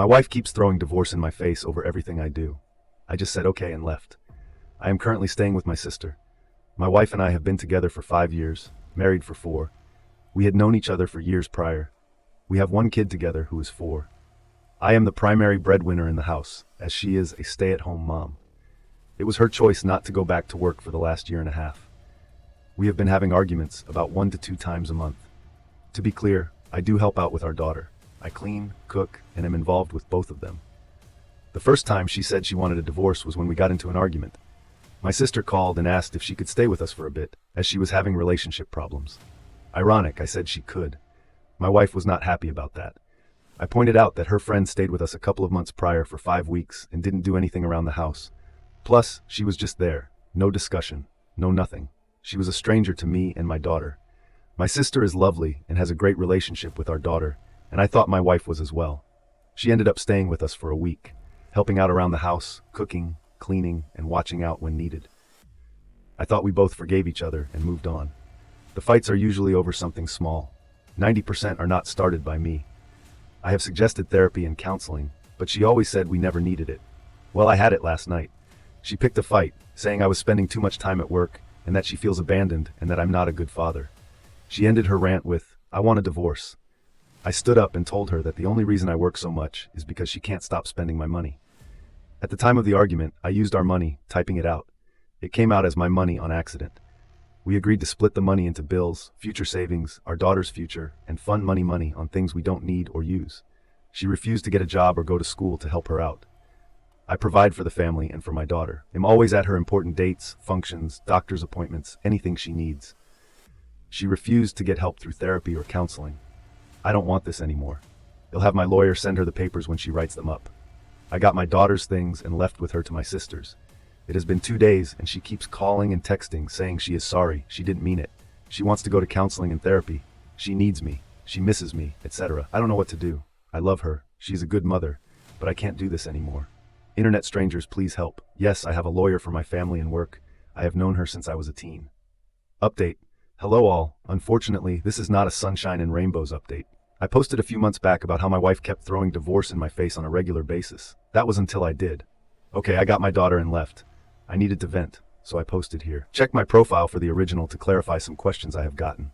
My wife keeps throwing divorce in my face over everything I do. I just said okay and left. I am currently staying with my sister. My wife and I have been together for 5 years, married for 4. We had known each other for years prior. We have 1 kid together who is 4. I am the primary breadwinner in the house, as she is a stay-at-home mom. It was her choice not to go back to work for the last year and a half. We have been having arguments about 1 to 2 times a month. To be clear, I do help out with our daughter. I clean, cook, and am involved with both of them. The first time she said she wanted a divorce was when we got into an argument. My sister called and asked if she could stay with us for a bit, as she was having relationship problems. Ironic, I said she could. My wife was not happy about that. I pointed out that her friend stayed with us a couple of months prior for 5 weeks and didn't do anything around the house. Plus, she was just there. No discussion. No nothing. She was a stranger to me and my daughter. My sister is lovely and has a great relationship with our daughter, and I thought my wife was as well. She ended up staying with us for a week, helping out around the house, cooking, cleaning, and watching out when needed. I thought we both forgave each other and moved on. The fights are usually over something small. 90% are not started by me. I have suggested therapy and counseling, but she always said we never needed it. Well, I had it last night. She picked a fight, saying I was spending too much time at work and that she feels abandoned and that I'm not a good father. She ended her rant with, "I want a divorce." I stood up and told her that the only reason I work so much is because she can't stop spending my money. At the time of the argument, I used our money, typing it out. It came out as my money on accident. We agreed to split the money into bills, future savings, our daughter's future, and fun money on things we don't need or use. She refused to get a job or go to school to help her out. I provide for the family and for my daughter. I'm always at her important dates, functions, doctor's appointments, anything she needs. She refused to get help through therapy or counseling. I don't want this anymore. You'll have my lawyer send her the papers when she writes them up. I got my daughter's things and left with her to my sister's. It has been 2 days and she keeps calling and texting saying she is sorry, she didn't mean it. She wants to go to counseling and therapy. She needs me. She misses me, etc. I don't know what to do. I love her. She's a good mother, but I can't do this anymore. Internet strangers, please help. Yes, I have a lawyer for my family and work. I have known her since I was a teen. Update. Hello all. Unfortunately, this is not a sunshine and rainbows update. I posted a few months back about how my wife kept throwing divorce in my face on a regular basis. That was until I did. Okay, I got my daughter and left. I needed to vent, so I posted here. Check my profile for the original to clarify some questions I have gotten.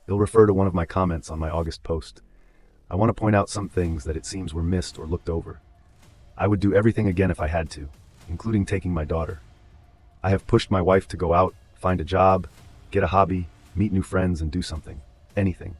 It'll refer to one of my comments on my August post. I want to point out some things that it seems were missed or looked over. I would do everything again if I had to, including taking my daughter. I have pushed my wife to go out, find a job, get a hobby, meet new friends, and do something. Anything.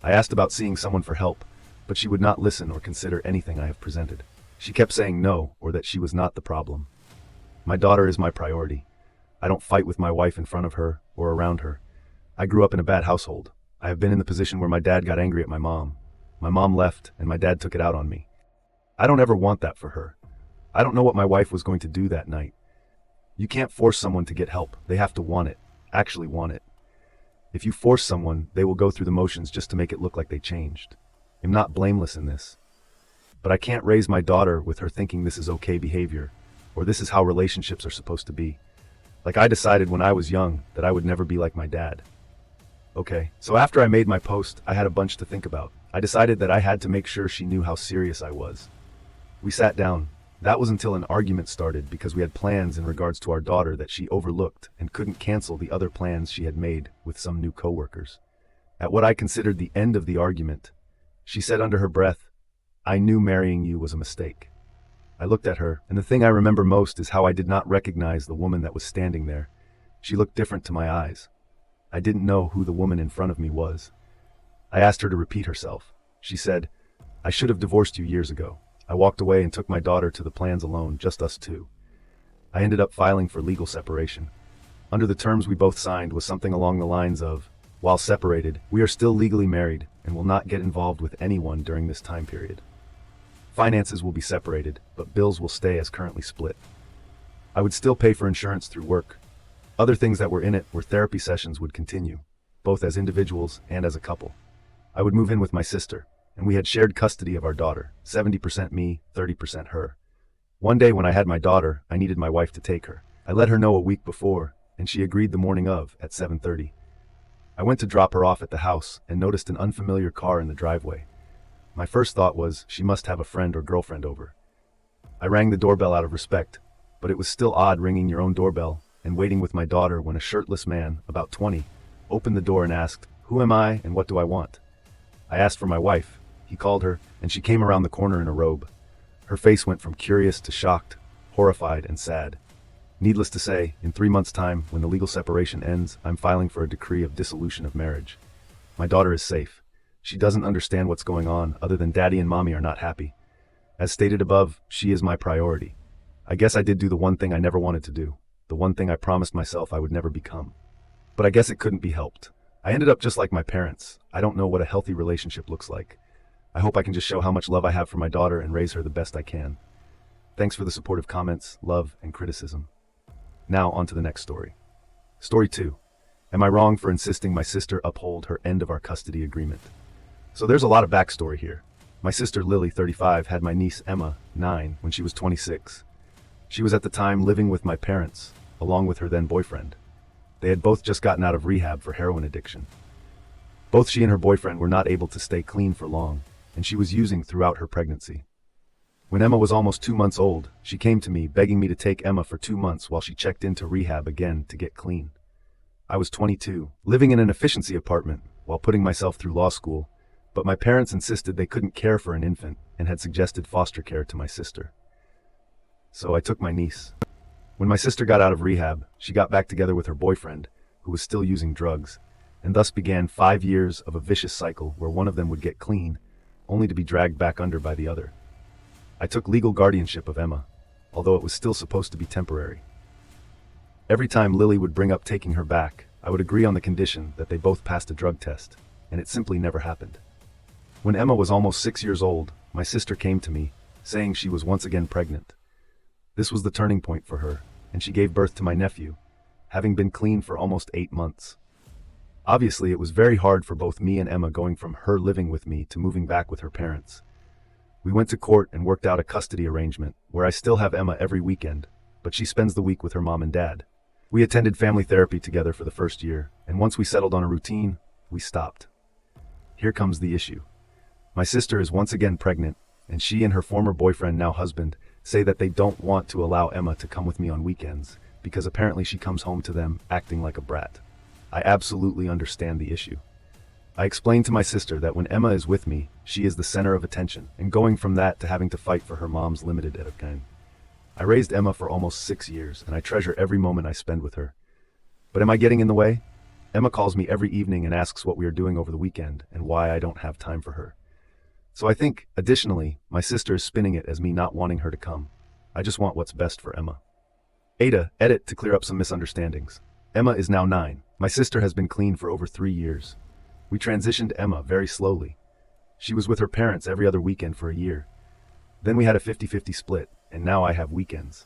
I asked about seeing someone for help, but she would not listen or consider anything I have presented. She kept saying no, or that she was not the problem. My daughter is my priority. I don't fight with my wife in front of her or around her. I grew up in a bad household. I have been in the position where my dad got angry at my mom. My mom left, and my dad took it out on me. I don't ever want that for her. I don't know what my wife was going to do that night. You can't force someone to get help. They have to want it, actually want it. If you force someone, they will go through the motions just to make it look like they changed. I'm not blameless in this. But I can't raise my daughter with her thinking this is okay behavior, or this is how relationships are supposed to be. Like I decided when I was young that I would never be like my dad. Okay, so after I made my post, I had a bunch to think about. I decided that I had to make sure she knew how serious I was. We sat down. That was until an argument started because we had plans in regards to our daughter that she overlooked and couldn't cancel the other plans she had made with some new coworkers. At what I considered the end of the argument, she said under her breath, "I knew marrying you was a mistake." I looked at her, and the thing I remember most is how I did not recognize the woman that was standing there. She looked different to my eyes. I didn't know who the woman in front of me was. I asked her to repeat herself. She said, "I should have divorced you years ago." I walked away and took my daughter to the plans alone, just us two. I ended up filing for legal separation. Under the terms we both signed was something along the lines of, while separated, we are still legally married and will not get involved with anyone during this time period. Finances will be separated, but bills will stay as currently split. I would still pay for insurance through work. Other things that were in it were therapy sessions would continue, both as individuals and as a couple. I would move in with my sister, and we had shared custody of our daughter, 70% me, 30% her. One day when I had my daughter, I needed my wife to take her. I let her know a week before, and she agreed the morning of, at 7:30. I went to drop her off at the house and noticed an unfamiliar car in the driveway. My first thought was she must have a friend or girlfriend over. I rang the doorbell out of respect, but it was still odd ringing your own doorbell and waiting with my daughter when a shirtless man, about 20, opened the door and asked, "Who am I and what do I want?" I asked for my wife. He called her, and she came around the corner in a robe. Her face went from curious to shocked, horrified, and sad. Needless to say, in 3 months' time, when the legal separation ends, I'm filing for a decree of dissolution of marriage. My daughter is safe. She doesn't understand what's going on, other than Daddy and Mommy are not happy. As stated above, she is my priority. I guess I did do the one thing I never wanted to do, the one thing I promised myself I would never become. But I guess it couldn't be helped. I ended up just like my parents. I don't know what a healthy relationship looks like. I hope I can just show how much love I have for my daughter and raise her the best I can. Thanks for the supportive comments, love, and criticism. Now on to the next story. Story 2. Am I wrong for insisting my sister uphold her end of our custody agreement? So there's a lot of backstory here. My sister Lily, 35, had my niece Emma, 9, when she was 26. She was at the time living with my parents, along with her then boyfriend. They had both just gotten out of rehab for heroin addiction. Both she and her boyfriend were not able to stay clean for long, and she was using throughout her pregnancy. When Emma was almost 2 months old, she came to me begging me to take Emma for 2 months while she checked into rehab again to get clean. I was 22, living in an efficiency apartment while putting myself through law school, but my parents insisted they couldn't care for an infant and had suggested foster care to my sister. So I took my niece. When my sister got out of rehab, she got back together with her boyfriend, who was still using drugs, and thus began 5 years of a vicious cycle where one of them would get clean, only to be dragged back under by the other. I took legal guardianship of Emma, although it was still supposed to be temporary. Every time Lily would bring up taking her back, I would agree on the condition that they both passed a drug test, and it simply never happened. When Emma was almost 6 years old, my sister came to me, saying she was once again pregnant. This was the turning point for her, and she gave birth to my nephew, having been clean for almost 8 months. Obviously, it was very hard for both me and Emma going from her living with me to moving back with her parents. We went to court and worked out a custody arrangement, where I still have Emma every weekend, but she spends the week with her mom and dad. We attended family therapy together for the first year, and once we settled on a routine, we stopped. Here comes the issue. My sister is once again pregnant, and she and her former boyfriend, now husband, say that they don't want to allow Emma to come with me on weekends, because apparently she comes home to them acting like a brat. I absolutely understand the issue. I explained to my sister that when Emma is with me, she is the center of attention, and going from that to having to fight for her mom's limited education. I raised Emma for almost 6 years, and I treasure every moment I spend with her. But am I getting in the way? Emma calls me every evening and asks what we are doing over the weekend and why I don't have time for her. So I think, additionally, my sister is spinning it as me not wanting her to come. I just want what's best for Emma. Aita, to clear up some misunderstandings. Emma is now 9. My sister has been clean for over 3 years. We transitioned Emma very slowly. She was with her parents every other weekend for a year. Then we had a 50-50 split, and now I have weekends.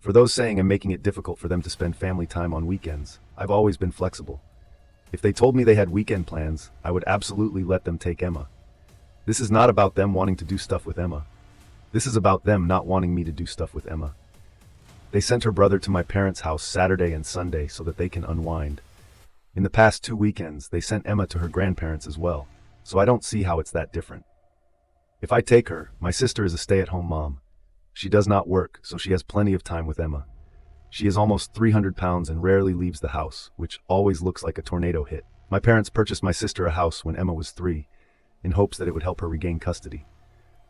For those saying I'm making it difficult for them to spend family time on weekends, I've always been flexible. If they told me they had weekend plans, I would absolutely let them take Emma. This is not about them wanting to do stuff with Emma. This is about them not wanting me to do stuff with Emma. They sent her brother to my parents' house Saturday and Sunday so that they can unwind. In the past 2 weekends, they sent Emma to her grandparents as well, so I don't see how it's that different. If I take her, my sister is a stay-at-home mom. She does not work, so she has plenty of time with Emma. She is almost 300 pounds and rarely leaves the house, which always looks like a tornado hit. My parents purchased my sister a house when Emma was 3, in hopes that it would help her regain custody.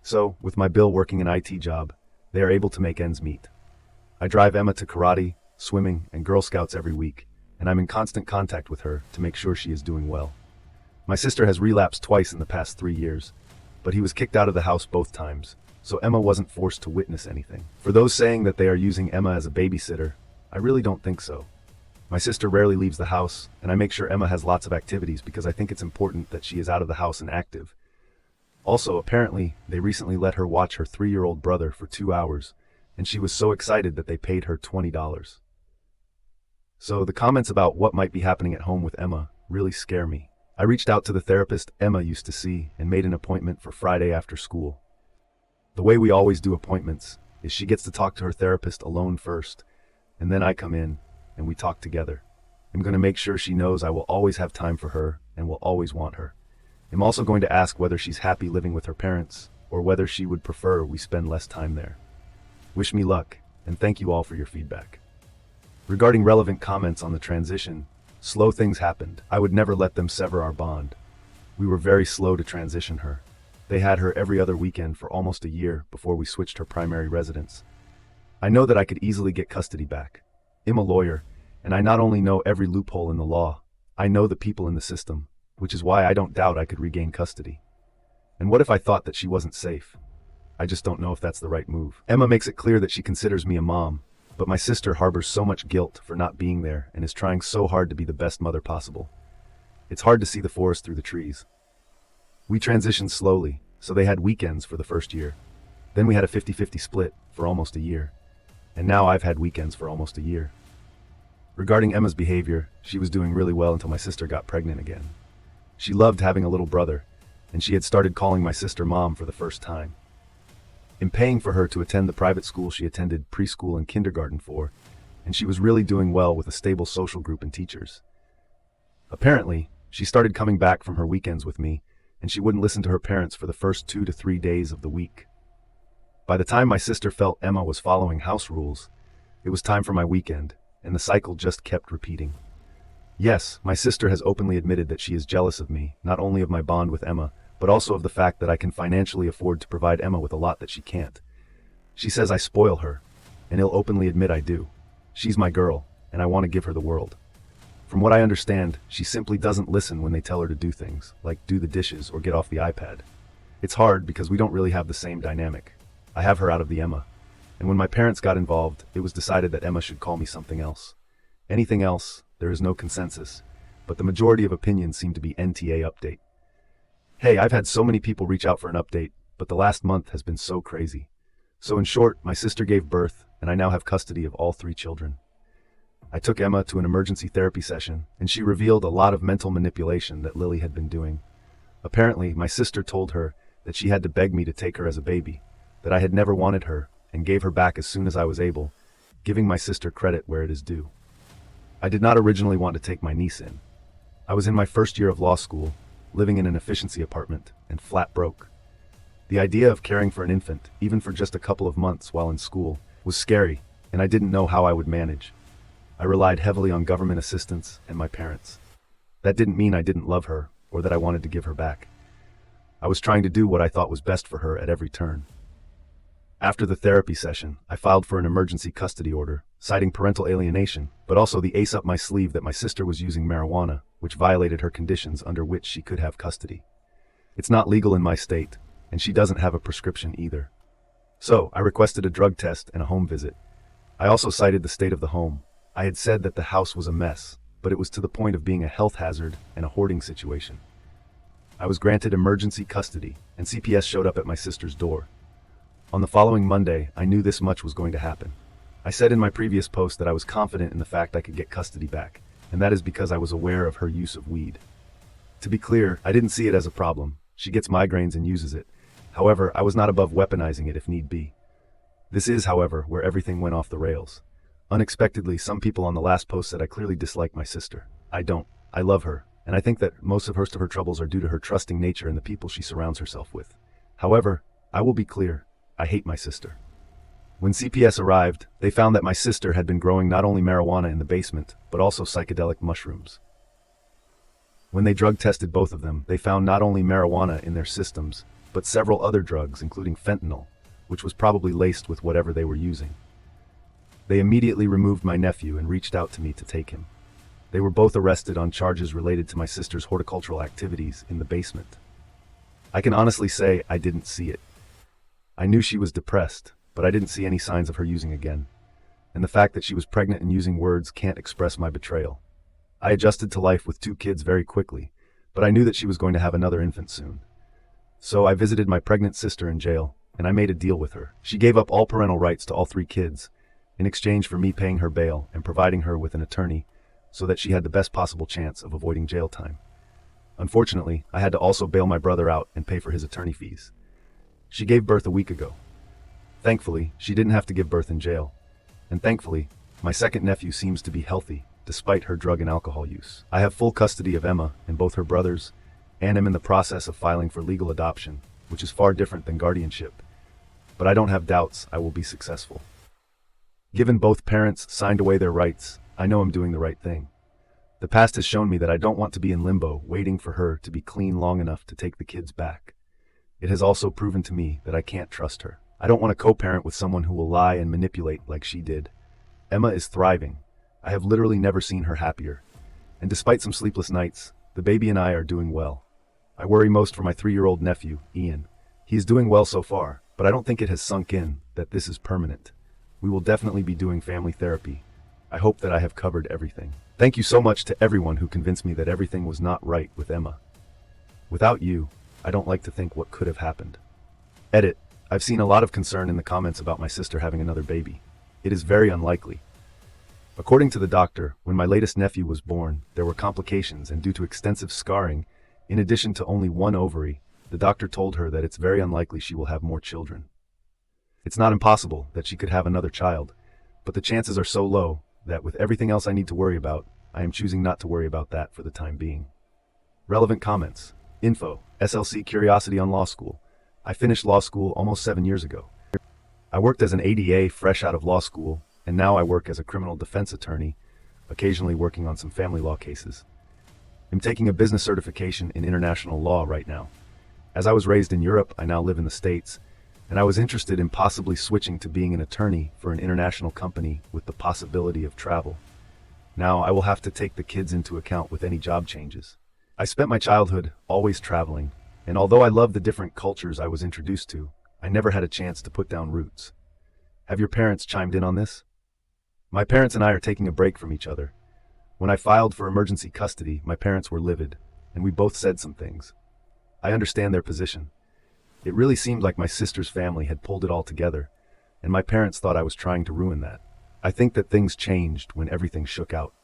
So, with my Bill working an IT job, they are able to make ends meet. I drive Emma to karate, swimming, and Girl Scouts every week, and I'm in constant contact with her to make sure she is doing well. My sister has relapsed twice in the past 3 years, but he was kicked out of the house both times, so Emma wasn't forced to witness anything. For those saying that they are using Emma as a babysitter, I really don't think so. My sister rarely leaves the house, and I make sure Emma has lots of activities because I think it's important that she is out of the house and active. Also, apparently, they recently let her watch her 3-year-old brother for 2 hours, and she was so excited that they paid her $20. So the comments about what might be happening at home with Emma really scare me. I reached out to the therapist Emma used to see and made an appointment for Friday after school. The way we always do appointments is she gets to talk to her therapist alone first, and then I come in and we talk together. I'm going to make sure she knows I will always have time for her and will always want her. I'm also going to ask whether she's happy living with her parents, or whether she would prefer we spend less time there. Wish me luck, and thank you all for your feedback. Regarding relevant comments on the transition, slow things happened. I would never let them sever our bond. We were very slow to transition her. They had her every other weekend for almost a year before we switched her primary residence. I know that I could easily get custody back. I'm a lawyer, and I not only know every loophole in the law, I know the people in the system, which is why I don't doubt I could regain custody. And what if I thought that she wasn't safe? I just don't know if that's the right move. Emma makes it clear that she considers me a mom, but my sister harbors so much guilt for not being there and is trying so hard to be the best mother possible. It's hard to see the forest through the trees. We transitioned slowly, so they had weekends for the first year. Then we had a 50-50 split for almost a year. And now I've had weekends for almost a year. Regarding Emma's behavior, she was doing really well until my sister got pregnant again. She loved having a little brother, and she had started calling my sister mom for the first time. In paying for her to attend the private school she attended preschool and kindergarten for, and she was really doing well with a stable social group and teachers. Apparently, she started coming back from her weekends with me, and she wouldn't listen to her parents for the first 2 to 3 days of the week. By the time my sister felt Emma was following house rules, it was time for my weekend, and the cycle just kept repeating. Yes, my sister has openly admitted that she is jealous of me, not only of my bond with Emma, but also of the fact that I can financially afford to provide Emma with a lot that she can't. She says I spoil her, and he'll openly admit I do. She's my girl, and I want to give her the world. From what I understand, she simply doesn't listen when they tell her to do things, like do the dishes or get off the iPad. It's hard because we don't really have the same dynamic. I have her out of the Emma, and when my parents got involved, it was decided that Emma should call me something else. Anything else, there is no consensus, but the majority of opinions seem to be NTA update. Hey, I've had so many people reach out for an update, but the last month has been so crazy. So in short, my sister gave birth, and I now have custody of all 3 children. I took Emma to an emergency therapy session, and she revealed a lot of mental manipulation that Lily had been doing. Apparently, my sister told her that she had to beg me to take her as a baby, that I had never wanted her, and gave her back as soon as I was able, giving my sister credit where it is due. I did not originally want to take my niece in. I was in my first year of law school, living in an efficiency apartment, and flat broke. The idea of caring for an infant, even for just a couple of months while in school, was scary, and I didn't know how I would manage. I relied heavily on government assistance and my parents. That didn't mean I didn't love her, or that I wanted to give her back. I was trying to do what I thought was best for her at every turn. After the therapy session, I filed for an emergency custody order, citing parental alienation, but also the ace up my sleeve that my sister was using marijuana, which violated her conditions under which she could have custody. It's not legal in my state, and she doesn't have a prescription either. So, I requested a drug test and a home visit. I also cited the state of the home. I had said that the house was a mess, but it was to the point of being a health hazard and a hoarding situation. I was granted emergency custody, and CPS showed up at my sister's door. On the following Monday, I knew this much was going to happen. I said in my previous post that I was confident in the fact I could get custody back, and that is because I was aware of her use of weed. To be clear, I didn't see it as a problem. She gets migraines and uses it. However, I was not above weaponizing it if need be. This is, however, where everything went off the rails. Unexpectedly, some people on the last post said I clearly dislike my sister. I don't. I love her, and I think that most of her troubles are due to her trusting nature and the people she surrounds herself with. However, I will be clear, I hate my sister. When CPS arrived, they found that my sister had been growing not only marijuana in the basement, but also psychedelic mushrooms. When they drug tested both of them, they found not only marijuana in their systems, but several other drugs including fentanyl, which was probably laced with whatever they were using. They immediately removed my nephew and reached out to me to take him. They were both arrested on charges related to my sister's horticultural activities in the basement. I can honestly say I didn't see it. I knew she was depressed, but I didn't see any signs of her using again. And the fact that she was pregnant and using words can't express my betrayal. I adjusted to life with 2 kids very quickly, but I knew that she was going to have another infant soon. So I visited my pregnant sister in jail, and I made a deal with her. She gave up all parental rights to all 3 kids, in exchange for me paying her bail and providing her with an attorney so that she had the best possible chance of avoiding jail time. Unfortunately, I had to also bail my brother out and pay for his attorney fees. She gave birth a week ago. Thankfully, she didn't have to give birth in jail. And thankfully, my second nephew seems to be healthy, despite her drug and alcohol use. I have full custody of Emma and both her brothers, and am in the process of filing for legal adoption, which is far different than guardianship. But I don't have doubts I will be successful. Given both parents signed away their rights, I know I'm doing the right thing. The past has shown me that I don't want to be in limbo, waiting for her to be clean long enough to take the kids back. It has also proven to me that I can't trust her. I don't want to co-parent with someone who will lie and manipulate like she did. Emma is thriving. I have literally never seen her happier. And despite some sleepless nights, the baby and I are doing well. I worry most for my 3-year-old nephew, Ian. He is doing well so far, but I don't think it has sunk in that this is permanent. We will definitely be doing family therapy. I hope that I have covered everything. Thank you so much to everyone who convinced me that everything was not right with Emma. Without you, I don't like to think what could have happened. Edit. I've seen a lot of concern in the comments about my sister having another baby. It is very unlikely. According to the doctor, when my latest nephew was born, there were complications, and due to extensive scarring, in addition to only one ovary, the doctor told her that it's very unlikely she will have more children. It's not impossible that she could have another child, but the chances are so low that with everything else I need to worry about, I am choosing not to worry about that for the time being. Relevant comments. Info. SLC Curiosity on Law School. I finished law school almost 7 years ago. I worked as an ADA fresh out of law school, and now I work as a criminal defense attorney, occasionally working on some family law cases. I'm taking a business certification in international law right now. As I was raised in Europe, I now live in the States, and I was interested in possibly switching to being an attorney for an international company with the possibility of travel. Now I will have to take the kids into account with any job changes. I spent my childhood always traveling, and although I love the different cultures I was introduced to, I never had a chance to put down roots. Have your parents chimed in on this? My parents and I are taking a break from each other. When I filed for emergency custody, my parents were livid, and we both said some things. I understand their position. It really seemed like my sister's family had pulled it all together, and my parents thought I was trying to ruin that. I think that things changed when everything shook out.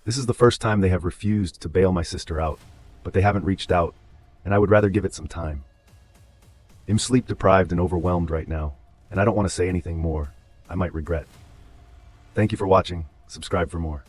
This is the first time they have refused to bail my sister out, but they haven't reached out, and I would rather give it some time. I'm sleep deprived and overwhelmed right now, and I don't want to say anything more I might regret. Thank you for watching. Subscribe for more.